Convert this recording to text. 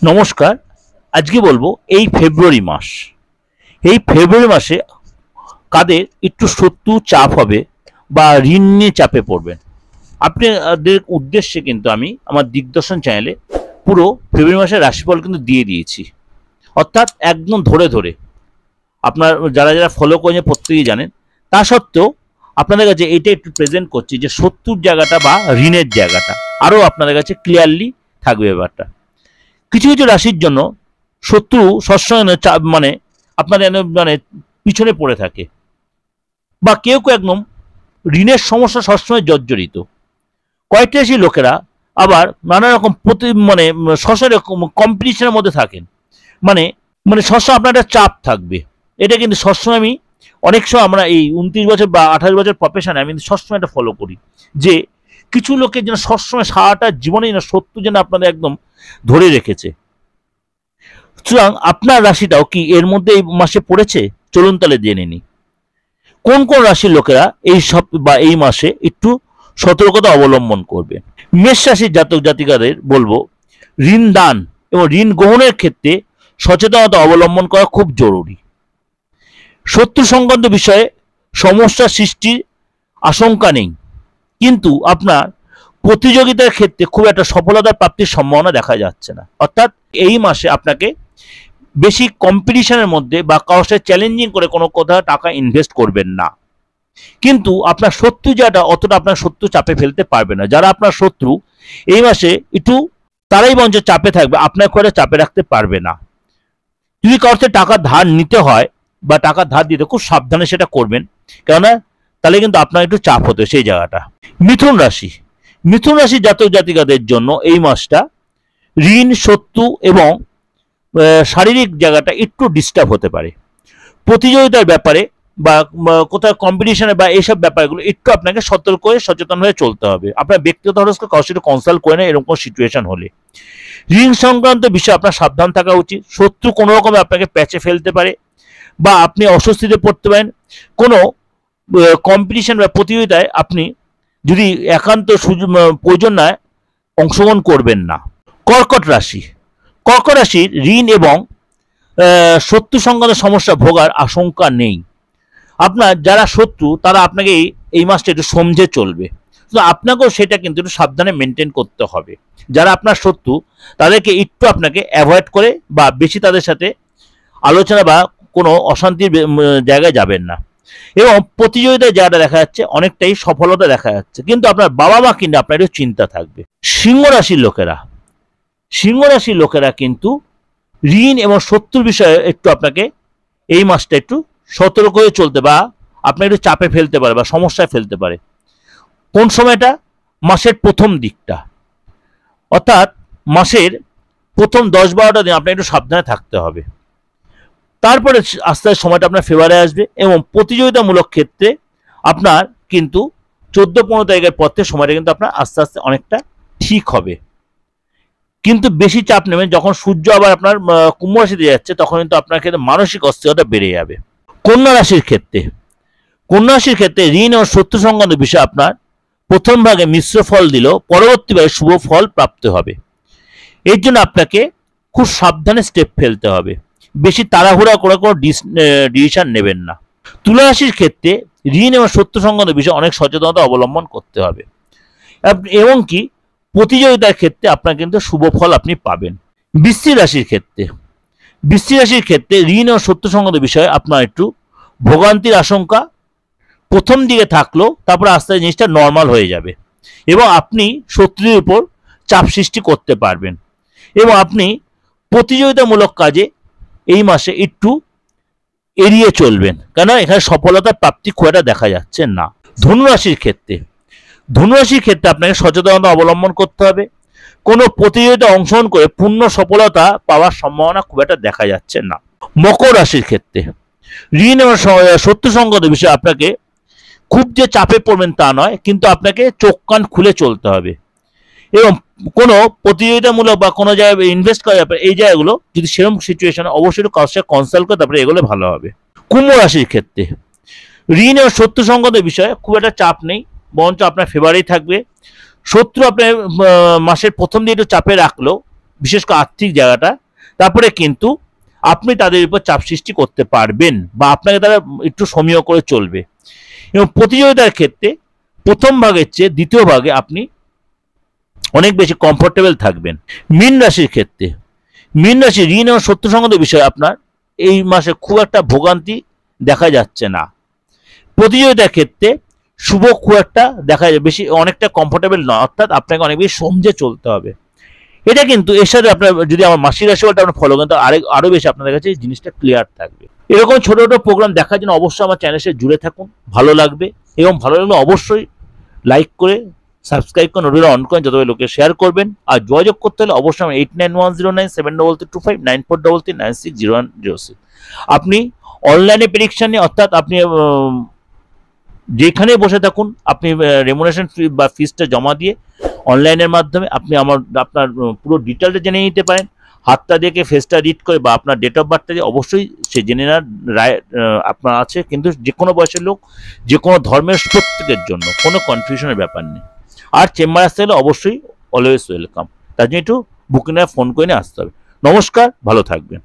নমস্কার। আজকে বলবো এই ফেব্রুয়ারি মাসে কাদের একটু শত্রু চাপ হবে বা ঋণ নিয়ে চাপে পড়বেন। আপনাদের উদ্দেশ্যে কিন্তু আমি আমার দিগদর্শন চ্যানেলে পুরো ফেব্রুয়ারি মাসের রাশিফল কিন্তু দিয়ে দিয়েছি, অর্থাৎ একদম ধরে ধরে আপনার যারা যারা ফলো করেন প্রত্যেকেই জানেন। তা সত্ত্বেও আপনাদের কাছে এটা একটু প্রেজেন্ট করছি যে শত্রুর জায়গাটা বা ঋণের জায়গাটা আরও আপনাদের কাছে ক্লিয়ারলি থাকবে। ব্যাপারটা কিছু কিছু রাশির জন্য শত্রু সবসময় মানে আপনাদের মানে পিছনে পড়ে থাকে, বা কেউ কেউ একদম ঋণের সমস্যা সবসময় জর্জরিত। কয়েকটি রাশির লোকেরা আবার নানা রকম মানে সবসময় কম্পিটিশনের মধ্যে থাকেন, মানে মানে সবসময় আপনার একটা চাপ থাকবে। এটা কিন্তু সবসময় আমি অনেক সময় আমরা এই 29 বছর বা 28 বছর প্রফেশনে আমি সবসময় এটা ফলো করি যে কিছু লোকের যেন সবসময় সারাটা জীবনেই না শত্রু যেন আপনাদের একদম ধরে রেখেছে। সুতরাং আপনার রাশিটাও কি এর মধ্যে এই মাসে পড়েছে? চলুন তাহলে জেনে নিই কোন কোন রাশির লোকেরা এই সব বা এই মাসে একটু সতর্কতা অবলম্বন করবে। মেষ রাশির জাতক জাতিকাদের বলবো ঋণ দান এবং ঋণ গ্রহণের ক্ষেত্রে সচেতনতা অবলম্বন করা খুব জরুরি। শত্রু সংক্রান্ত বিষয়ে সমস্যা সৃষ্টির আশঙ্কা নেই, কিন্তু আপনার প্রতিযোগিতার ক্ষেত্রে খুব একটা সফলতা প্রাপ্তির সম্ভাবনা দেখা যাচ্ছে না। অর্থাৎ এই মাসে আপনাকে বেশি কম্পিটিশনের মধ্যে বা কারোর সাথে চ্যালেঞ্জিং করে কোনো কোথাও টাকা ইনভেস্ট করবেন না, কিন্তু আপনার শত্রু যাটা অতটা আপনার শত্রু চাপে ফেলতে পারবে না। যারা আপনার শত্রু এই মাসে একটু তারাই বঞ্চ চাপে থাকবে, আপনার করে চাপে রাখতে পারবে না। যদি কারোর থেকে টাকা ধার নিতে হয় বা টাকা ধার দিতে খুব সাবধানে সেটা করবেন, কেননা তাহলে কিন্তু আপনার একটু চাপ হতো সেই জায়গাটা। মিথুন রাশি জাতক জাতিকাদের জন্য এই মাসটা ঋণ, শত্রু এবং শারীরিক জায়গাটা একটু ডিস্টার্ব হতে পারে। প্রতিযোগিতার ব্যাপারে বা কোথাও কম্পিটিশনে বা এইসব ব্যাপারগুলো একটু আপনাকে সতর্ক হয়ে সচেতন হয়ে চলতে হবে। আপনার ব্যক্তিগত হরস্কোপ কারোর সাথে কনসাল্ট করে না এরকম সিচুয়েশন হলে। ঋণ সংক্রান্ত বিষয়ে আপনার সাবধান থাকা উচিত। শত্রু কোনো রকমে আপনাকে প্যাচে ফেলতে পারে বা আপনি অস্বস্তিতে পড়তে পারেন। কোনো কম্পিটিশন বা প্রতিযোগিতায় আপনি যদি একান্ত প্রয়োজন নয় অংশগ্রহণ করবেন না। কর্কট রাশির ঋণ এবং শত্রু সংক্রান্ত সমস্যা ভোগার আশঙ্কা নেই। আপনার যারা শত্রু তারা আপনাকে এই মাসটা একটু সমঝে চলবে, তো আপনাকেও সেটা কিন্তু একটু সাবধানে মেনটেন করতে হবে। যারা আপনার শত্রু তাদেরকে একটু আপনাকে অ্যাভয়েড করে বা বেশি তাদের সাথে আলোচনা বা কোনো অশান্তির জায়গায় যাবেন না। এবং প্রতিযোগিতায় যারা দেখা যাচ্ছে অনেকটাই সফলতা দেখা যাচ্ছে, কিন্তু আপনার বাবা মা কিন্তু আপনার একটু চিন্তা থাকবে। সিংহ রাশির লোকেরা কিন্তু ঋণ এবং শত্রুর বিষয়ে একটু আপনাকে এই মাসটা একটু সতর্ক হয়ে চলতে বা আপনার একটু চাপে ফেলতে পারে বা সমস্যায় ফেলতে পারে। কোন সময়টা? মাসের প্রথম দিকটা, অর্থাৎ মাসের প্রথম 10-12টা দিন আপনার একটু সাবধানে থাকতে হবে। তারপরে আস্তে আস্তে সময়টা আপনার ফেভারে আসবে এবং প্রতিযোগিতামূলক ক্ষেত্রে আপনার কিন্তু 14-15 তারিখের পর থেকে সময়টা কিন্তু আপনার আস্তে আস্তে অনেকটা ঠিক হবে। কিন্তু বেশি চাপ নেবেন যখন সূর্য আবার আপনার কুম্ভ রাশিতে যাচ্ছে, তখন কিন্তু আপনার ক্ষেত্রে মানসিক অস্থিরতা বেড়ে যাবে। কন্যা রাশির ক্ষেত্রে ঋণ ও শত্রু সংক্রান্ত বিষয়ে আপনার প্রথম ভাগে মিশ্র ফল দিলেও পরবর্তী ভাগে শুভ ফল প্রাপ্ত হবে। এর জন্য আপনাকে খুব সাবধানে স্টেপ ফেলতে হবে, বেশি তাড়াহুড়া করে কোনো ডিসিশন নেবেন না। তুলা রাশির ক্ষেত্রে ঋণ এবং শত্রু সংক্রান্ত বিষয়ে অনেক সচেতনতা অবলম্বন করতে হবে এবং কি প্রতিযোগিতার ক্ষেত্রে আপনার কিন্তু শুভ ফল আপনি পাবেন। বৃশ্চিক রাশির ক্ষেত্রে ঋণ ও শত্রু সংক্রান্ত বিষয়ে আপনার একটু ভোগান্তির আশঙ্কা প্রথম দিকে থাকলেও তারপর আস্তে আস্তে জিনিসটা নর্মাল হয়ে যাবে এবং আপনি শত্রুদের উপর চাপ সৃষ্টি করতে পারবেন এবং আপনি প্রতিযোগিতামূলক কাজে এই মাসে একটু এড়িয়ে চলবেন, কেন এখানে সফলতার প্রাপ্তি খুব একটা দেখা যাচ্ছে না। ধনুরাশির ক্ষেত্রে আপনাকে সচেতনতা অবলম্বন করতে হবে। কোনো প্রতিযোগিতায় অংশগ্রহণ করে পূর্ণ সফলতা পাওয়ার সম্ভাবনা খুব একটা দেখা যাচ্ছে না। মকর রাশির ক্ষেত্রে ঋণ এবং শত্রু সংক্রান্ত বিষয়ে আপনাকে খুব যে চাপে পড়বেন তা নয়, কিন্তু আপনাকে চোখ কান খুলে চলতে হবে এবং কোনো প্রতিযোগিতামূলক বা কোনো জায়গায় ইনভেস্ট করা যাবে এই জায়গাগুলো যদি সেরকম সিচুয়েশন অবশ্যই কারোর সাথে কনসাল্ট করে তারপরে এগুলো ভালো হবে। কুম্ভ রাশির ক্ষেত্রে ঋণ এবং শত্রু সংক্রান্ত বিষয়ে খুব একটা চাপ নেই, বরঞ্চ আপনার ফেভারেই থাকবে। শত্রু আপনার মাসের প্রথম দিকে একটু চাপে রাখলেও বিশেষ করে আর্থিক জায়গাটা, তারপরে কিন্তু আপনি তাদের উপর চাপ সৃষ্টি করতে পারবেন বা আপনাকে তারা একটু সমীহ করে চলবে। এবং প্রতিযোগিতার ক্ষেত্রে প্রথম ভাগের চেয়ে দ্বিতীয় ভাগে আপনি অনেক বেশি কমফোর্টেবল থাকবেন। মীন রাশির ক্ষেত্রে, মীন রাশি ঋণ এবং শত্রু সংক্রান্ত বিষয়ে আপনার এই মাসে খুব একটা ভোগান্তি দেখা যাচ্ছে না। প্রতিযোগিতার ক্ষেত্রে শুভ খুব একটা দেখা যায় বেশি, অনেকটা কমফোর্টেবল নয়, অর্থাৎ আপনাকে অনেক বেশি সমঝে চলতে হবে। এটা কিন্তু এর সাথে আপনার যদি আমার মাসিক রাশিফলটা আপনার ফলো করেন তো আরো বেশি আপনাদের কাছে জিনিসটা ক্লিয়ার থাকবে। এরকম ছোট ছোট প্রোগ্রাম দেখার জন্য অবশ্যই আমার চ্যানেলের সাথে জুড়ে থাকুন, ভালো লাগবে। এবং ভালো লাগলে অবশ্যই লাইক করে সাবস্ক্রাইব করে নোটিফিকেশন অন করেন, যতভাবে লোকে শেয়ার করবেন। আর যোগাযোগ করতে হলে অবশ্যই আমার 89109733259433960106। আপনি অনলাইনে প্রেডিকশন নিয়ে, অর্থাৎ আপনি যেখানে বসে থাকুন আপনি রেমুনারেশন ফি বা ফিসটা জমা দিয়ে অনলাইনের মাধ্যমে আপনি আপনার পুরো ডিটেলটা জেনে নিতে পারেন। হাতটা দেখে ফেসটা রিড করে বা আপনার ডেট অফ বার্থটা দিয়ে অবশ্যই সে জেনে নেওয়ার রায় আপনার আছে। কিন্তু যে কোনো বয়সের লোক, যে কোনো ধর্মের প্রত্যেকের জন্য কোনো কনফিউশনের ব্যাপার নেই। আর চেম্বার আসতে হলে অবশ্যই অলওয়েজ ওয়েলকাম, তার জন্য একটু বুকিং ফোন করে নিয়ে আসতে হবে। নমস্কার, ভালো থাকবেন।